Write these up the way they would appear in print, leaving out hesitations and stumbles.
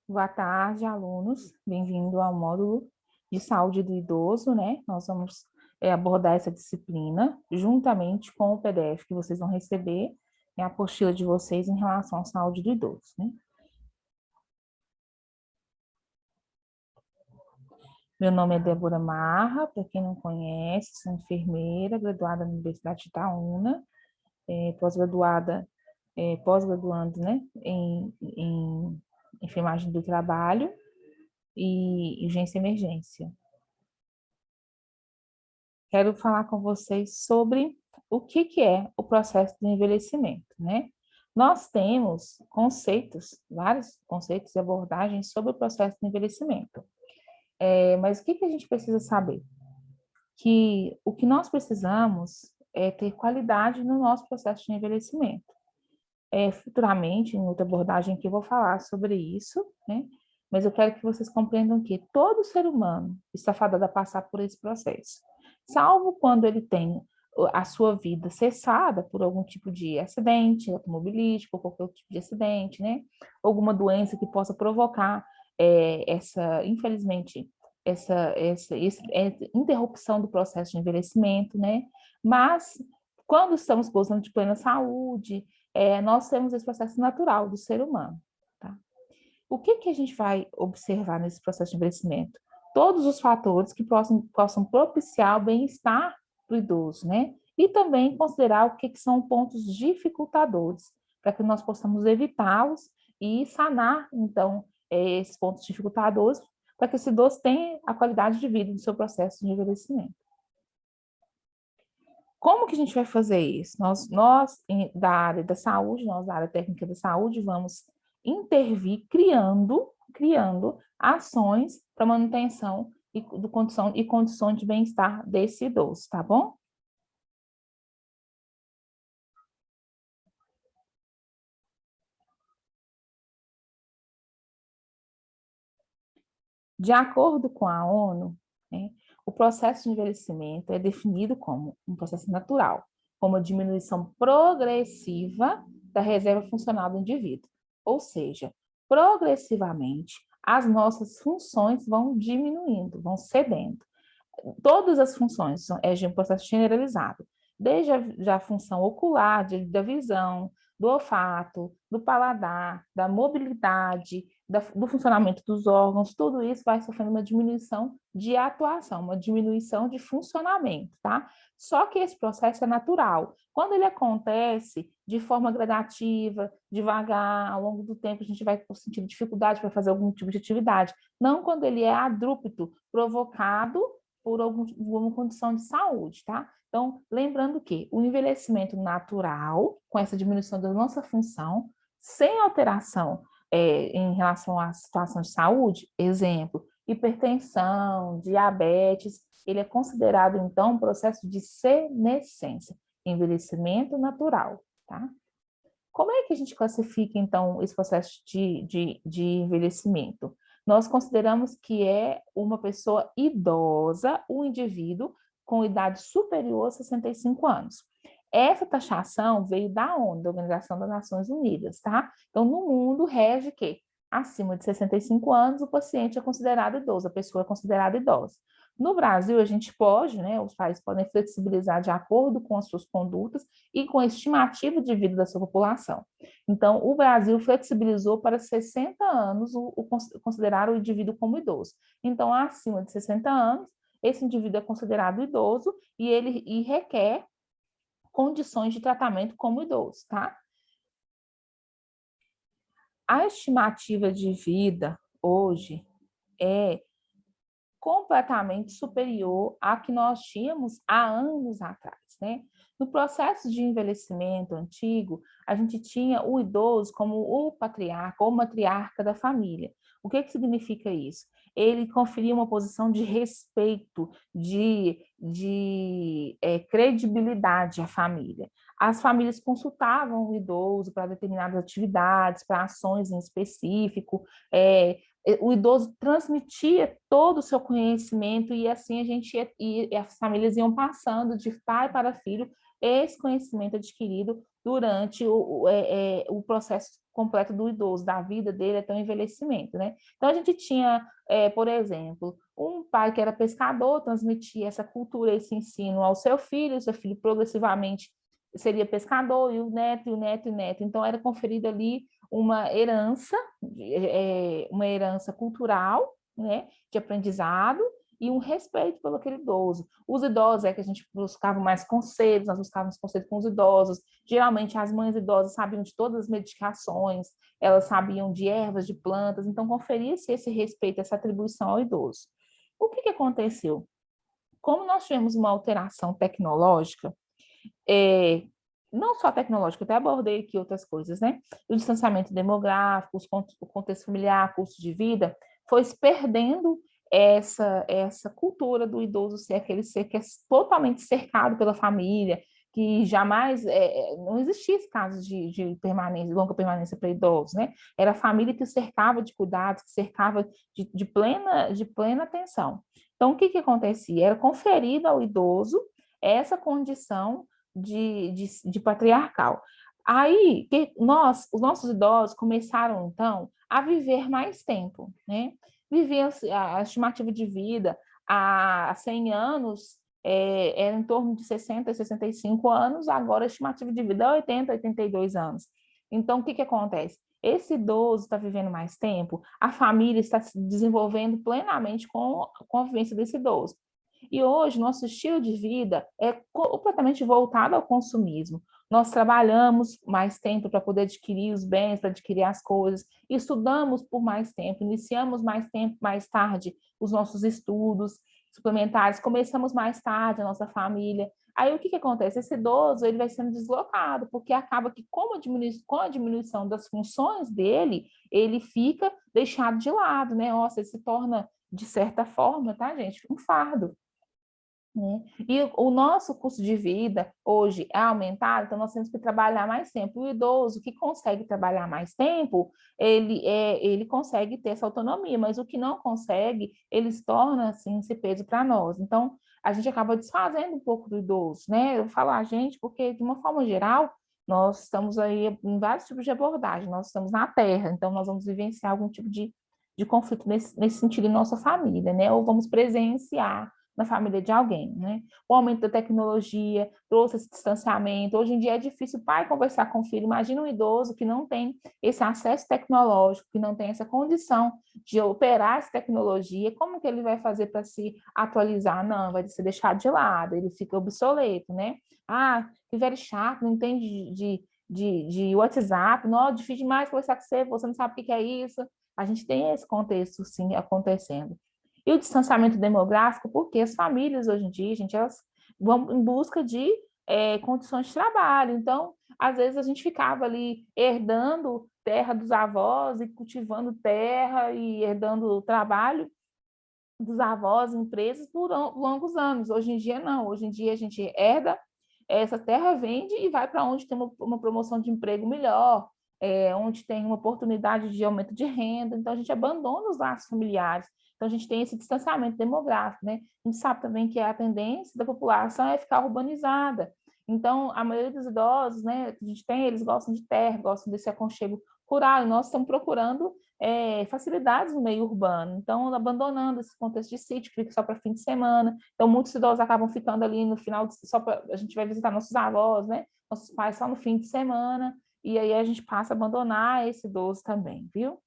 Boa tarde, alunos. Bem-vindo ao módulo de saúde do idoso, né? Nós vamos abordar essa disciplina juntamente com o PDF que vocês vão receber e a apostila de vocês em relação à saúde do idoso, né? Meu nome é Débora Marra, para quem não conhece, sou enfermeira, graduada na Universidade de Itaúna, pós-graduando, né, em enfermagem do trabalho e urgência e emergência. Quero falar com vocês sobre o que é o processo de envelhecimento, né? Nós temos conceitos, vários conceitos e abordagens sobre o processo de envelhecimento. Mas o que a gente precisa saber? Que o que nós precisamos é ter qualidade no nosso processo de envelhecimento. Futuramente, em outra abordagem que eu vou falar sobre isso, né? Mas eu quero que vocês compreendam que todo ser humano está fadado a passar por esse processo, salvo quando ele tem a sua vida cessada por algum tipo de acidente automobilístico, ou qualquer tipo de acidente, né? Alguma doença que possa provocar infelizmente, essa interrupção do processo de envelhecimento, né? Mas, quando estamos gozando de plena saúde, nós temos esse processo natural do ser humano. Tá? O que a gente vai observar nesse processo de envelhecimento? Todos os fatores que possam propiciar o bem-estar do idoso, né? E também considerar o que são pontos dificultadores, para que nós possamos evitá-los e sanar, então, esses pontos dificultadores, para que esse idoso tenha a qualidade de vida do seu processo de envelhecimento. Como que a gente vai fazer isso? Da área da saúde, nós da área técnica da saúde, vamos intervir criando ações para manutenção e condições de bem-estar desse idoso, tá bom? De acordo com a ONU, né, o processo de envelhecimento é definido como um processo natural, como a diminuição progressiva da reserva funcional do indivíduo. Ou seja, progressivamente, as nossas funções vão diminuindo, vão cedendo. Todas as funções de um processo generalizado, desde a função ocular, da visão, do olfato, do paladar, da mobilidade, do funcionamento dos órgãos, tudo isso vai sofrendo uma diminuição de atuação, uma diminuição de funcionamento, tá? Só que esse processo é natural. Quando ele acontece de forma gradativa, devagar, ao longo do tempo, a gente vai sentir dificuldade para fazer algum tipo de atividade. Não quando ele é abrupto, provocado por alguma condição de saúde, tá? Então, lembrando que o envelhecimento natural, com essa diminuição da nossa função, sem alteração em relação à situação de saúde, exemplo, hipertensão, diabetes, ele é considerado, então, um processo de senescência, envelhecimento natural, tá? Como é que a gente classifica, então, esse processo de envelhecimento? Nós consideramos que é uma pessoa idosa, um indivíduo com idade superior a 65 anos. Essa taxação veio da ONU, da Organização das Nações Unidas, tá? Então, no mundo, rege que acima de 65 anos, o paciente é considerado idoso, a pessoa é considerada idosa. No Brasil, a gente pode, né, os países podem flexibilizar de acordo com as suas condutas e com a estimativa de vida da sua população. Então, o Brasil flexibilizou para 60 anos considerar o indivíduo como idoso. Então, acima de 60 anos, esse indivíduo é considerado idoso e requer condições de tratamento como idoso, tá? A estimativa de vida hoje é completamente superior à que nós tínhamos há anos atrás, né? No processo de envelhecimento antigo, a gente tinha o idoso como o patriarca ou matriarca da família. O que significa isso? Ele conferia uma posição de respeito, de credibilidade à família. As famílias consultavam o idoso para determinadas atividades, para ações em específico, o idoso transmitia todo o seu conhecimento e assim e as famílias iam passando de pai para filho esse conhecimento adquirido durante o processo completo do idoso, da vida dele até o envelhecimento, né? Então, a gente tinha, por exemplo, um pai que era pescador, transmitia essa cultura, esse ensino ao seu filho, o seu filho progressivamente seria pescador, e o neto, e o neto, e o neto. Então, era conferida ali uma herança cultural, né, de aprendizado, e um respeito pelo aquele idoso. Os idosos é que a gente buscava mais conselhos, nós buscávamos conselhos com os idosos. Geralmente, as mães idosas sabiam de todas as medicações, elas sabiam de ervas, de plantas, então conferia-se esse respeito, essa atribuição ao idoso. O que aconteceu? Como nós tivemos uma alteração tecnológica, é, não só tecnológica, eu até abordei aqui outras coisas, né? O distanciamento demográfico, o contexto familiar, custo de vida, foi se perdendo essa cultura do idoso ser aquele ser que é totalmente cercado pela família, que jamais, não existia esse caso de permanência, longa permanência para idosos, né? Era a família que o cercava de cuidados, que cercava de plena atenção. Então, o que acontecia? Era conferido ao idoso essa condição de patriarcal. Aí, os nossos idosos começaram, então, a viver mais tempo, né? Viver a estimativa de vida há 100 anos era em torno de 60, 65 anos, agora a estimativa de vida é 80, 82 anos. Então, o que acontece? Esse idoso está vivendo mais tempo, a família está se desenvolvendo plenamente com a convivência desse idoso. E hoje, nosso estilo de vida é completamente voltado ao consumismo. Nós trabalhamos mais tempo para poder adquirir os bens, para adquirir as coisas, estudamos por mais tempo, iniciamos mais tempo, mais tarde, os nossos estudos suplementares, começamos mais tarde a nossa família. Aí o que acontece? Esse idoso ele vai sendo deslocado, porque acaba que, com a diminuição das funções dele, ele fica deixado de lado, né? Nossa, ele se torna, de certa forma, tá, gente, um fardo. Né? E o nosso custo de vida hoje é aumentado, então nós temos que trabalhar mais tempo. O idoso que consegue trabalhar mais tempo, ele consegue ter essa autonomia, mas o que não consegue, ele se torna assim, esse peso para nós. Então, a gente acaba desfazendo um pouco do idoso, né? Eu falo a gente, porque de uma forma geral, nós estamos aí em vários tipos de abordagem, nós estamos na Terra, então nós vamos vivenciar algum tipo de conflito nesse sentido em nossa família, né? Ou vamos presenciar na família de alguém, né? O aumento da tecnologia trouxe esse distanciamento. Hoje em dia é difícil o pai conversar com o filho. Imagina um idoso que não tem esse acesso tecnológico, que não tem essa condição de operar essa tecnologia. Como que ele vai fazer para se atualizar? Não, vai ser deixado de lado, ele fica obsoleto, né? Ah, que velho chato, não entende de WhatsApp, não, difícil demais conversar com você não sabe o que é isso. A gente tem esse contexto, sim, acontecendo. E o distanciamento demográfico, porque as famílias hoje em dia, gente, elas vão em busca de condições de trabalho. Então, às vezes a gente ficava ali herdando terra dos avós e cultivando terra e herdando o trabalho dos avós, empresas por longos anos. Hoje em dia, não. Hoje em dia, a gente herda essa terra, vende e vai para onde tem uma promoção de emprego melhor, onde tem uma oportunidade de aumento de renda. Então, a gente abandona os laços familiares. Então, a gente tem esse distanciamento demográfico, né? A gente sabe também que a tendência da população é ficar urbanizada. Então, a maioria dos idosos, né, que a gente tem, eles gostam de terra, gostam desse aconchego rural, e nós estamos procurando facilidades no meio urbano. Então, abandonando esse contexto de sítio, que fica só para fim de semana. Então, muitos idosos acabam ficando ali no final, só pra, a gente vai visitar nossos avós, né? Nossos pais só no fim de semana, e aí a gente passa a abandonar esse idoso também, viu?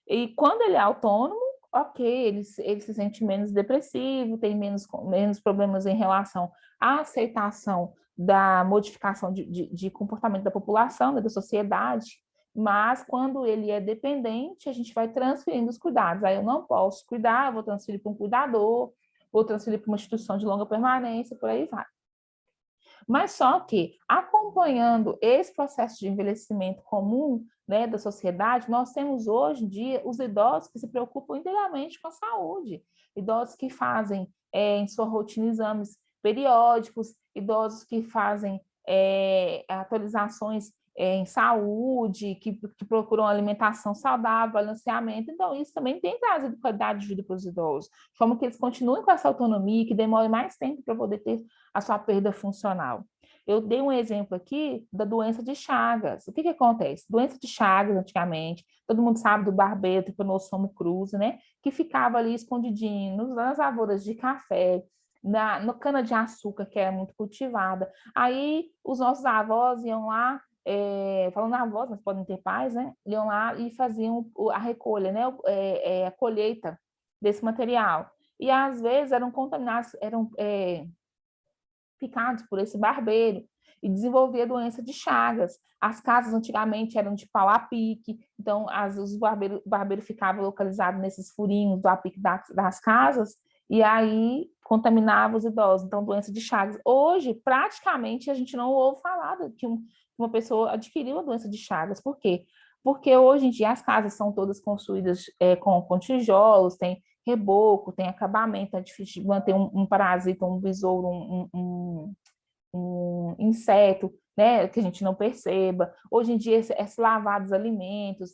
E quando ele é autônomo, ok, ele se sente menos depressivo, tem menos problemas em relação à aceitação da modificação de comportamento da população, né, da sociedade, mas quando ele é dependente, a gente vai transferindo os cuidados. Aí eu não posso cuidar, vou transferir para um cuidador, vou transferir para uma instituição de longa permanência, por aí vai. Mas só que, acompanhando esse processo de envelhecimento comum, né, da sociedade, nós temos hoje em dia os idosos que se preocupam inteiramente com a saúde, idosos que fazem em sua rotina exames periódicos, idosos que fazem atualizações em saúde, que procuram alimentação saudável, balanceamento. Então, isso também tem trazido qualidade de vida para os idosos, de forma que eles continuem com essa autonomia, que demore mais tempo para poder ter a sua perda funcional. Eu dei um exemplo aqui da doença de Chagas. O que acontece? Doença de Chagas, antigamente, todo mundo sabe do barbeiro, tripanossomo cruzi, né? Que ficava ali escondidinho nas lavouras de café, no cana-de-açúcar, que era muito cultivada. Aí os nossos avós iam lá, falando avós, mas podem ter pais, né? Iam lá e faziam a recolha, né? A colheita desse material. E às vezes eram contaminados, eram picados por esse barbeiro e desenvolvia a doença de Chagas. As casas antigamente eram de pau a pique, então os barbeiros ficavam localizados nesses furinhos do a pique das casas e aí contaminava os idosos. Então, doença de Chagas. Hoje, praticamente, a gente não ouve falar que uma pessoa adquiriu a doença de Chagas. Por quê? Porque hoje em dia as casas são todas construídas com tijolos, tem reboco, tem acabamento, é difícil de manter um parasita, um besouro, um inseto, né, que a gente não perceba. Hoje em dia, esse lavar dos alimentos,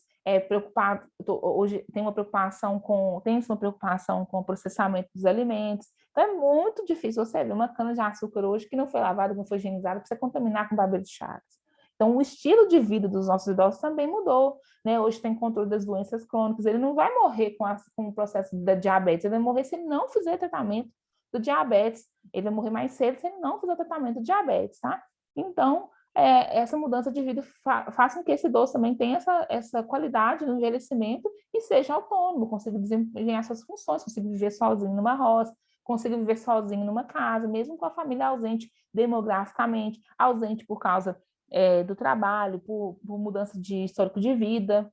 preocupado, hoje tem uma preocupação com o processamento dos alimentos. Então, é muito difícil você ver uma cana-de-açúcar hoje que não foi lavada, não foi higienizada, para você contaminar com barbeiro de Chagas. Então, o estilo de vida dos nossos idosos também mudou, né? Hoje tem controle das doenças crônicas. Ele não vai morrer com o processo da diabetes, ele vai morrer se ele não fizer tratamento do diabetes. Ele vai morrer mais cedo se ele não fizer tratamento de diabetes, tá? Então, essa mudança de vida faz com que esse idoso também tenha essa qualidade no envelhecimento e seja autônomo, consiga desempenhar suas funções, consiga viver sozinho numa roça, consiga viver sozinho numa casa, mesmo com a família ausente demograficamente, ausente por causa do trabalho, por mudança de histórico de vida,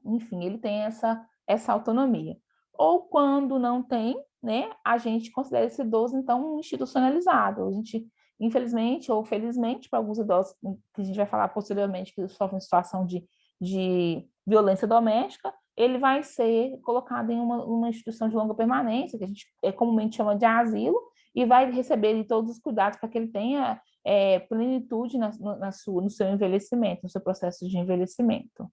enfim, ele tem essa autonomia. Ou quando não tem, né, a gente considera esse idoso, então, institucionalizado. A gente, infelizmente ou felizmente, para alguns idosos, que a gente vai falar posteriormente, que sofrem situação de violência doméstica, ele vai ser colocado em uma instituição de longa permanência, que a gente comumente chama de asilo, e vai receber todos os cuidados para que ele tenha plenitude no seu envelhecimento, no seu processo de envelhecimento.